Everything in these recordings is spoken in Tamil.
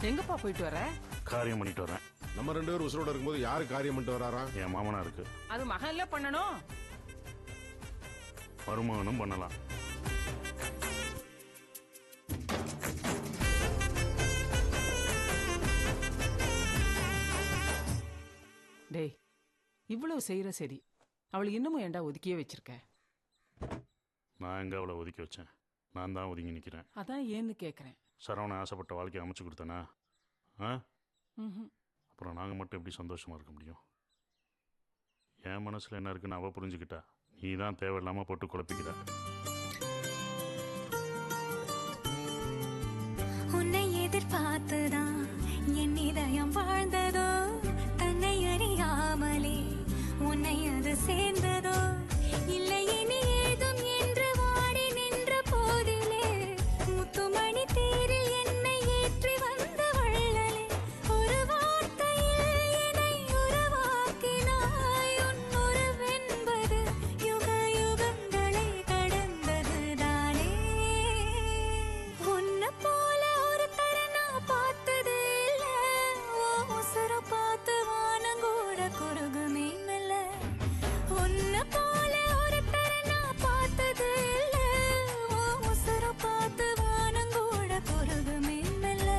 எங்கப்பா போயிட்டு வர? காரியம் பண்ணிட்டு வரேன். நம்ம 2 பேரும் உசுரோட இருக்கும்போது யாரு காரியம் பண்ணிட்டு வராரா? என் மாமனா இருக்கு. அது மகன்ல பண்ணணும். மருமகனும் பண்ணலாம். டேய், இவ்வளவு செய்யற சரி, அவள் இன்னமும் ஏண்டா ஒதுக்கியே வச்சிருக்க? நான் எங்க அவளை ஒதுக்கி வச்சேன்? நான் தான் ஒதுங்கி நிற்கிறேன். அதான் ஏன்னு கேட்குறேன். சரவணன் ஆசைப்பட்ட வாழ்க்கையை அமைச்சு கொடுத்தேனா? ம். அப்புறம் நாங்கள் மட்டும் எப்படி சந்தோஷமாக இருக்க முடியும்? என் மனசில் என்ன இருக்குன்னு அவள் புரிஞ்சுக்கிட்டா. நீ தான் தேவையில்லாமல் போட்டு குழப்பிக்கிற. உன்னை எதிர்பார்த்துதான் என் இதயம் வாழ்ந்ததோ, தன்னை அறியாமலே உன்னை அது சேர்ந்ததோ, இல்லை இனி ஏதும் என்று வாடி நின்ற போதிலே முத்துமணி தேரில் என்னை ஏற்றி வந்த வள்ளலே, ஒரு வார்த்தையில் என்னை உருவாக்கினாய். உன் உறவென்பது யுக யுகங்களை கடந்தது தானே. உன்னை போல ஒரு தரனா பார்த்தது இல்ல, உசுர பார்த்து வானங்கூட குறுகுமே மெல்ல. உன்னை போல ஒரு தரனா பார்த்தது இல்ல, உசுர பார்த்து வானங்கூட குறுகுமே மெல்ல.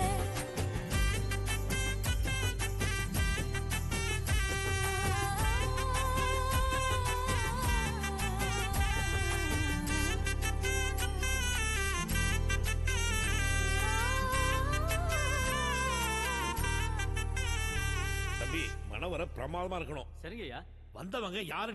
தம்பி, மனவர பிரமாதமா இருக்கணும். சரிங்கய்யா. வந்தவங்க யாரு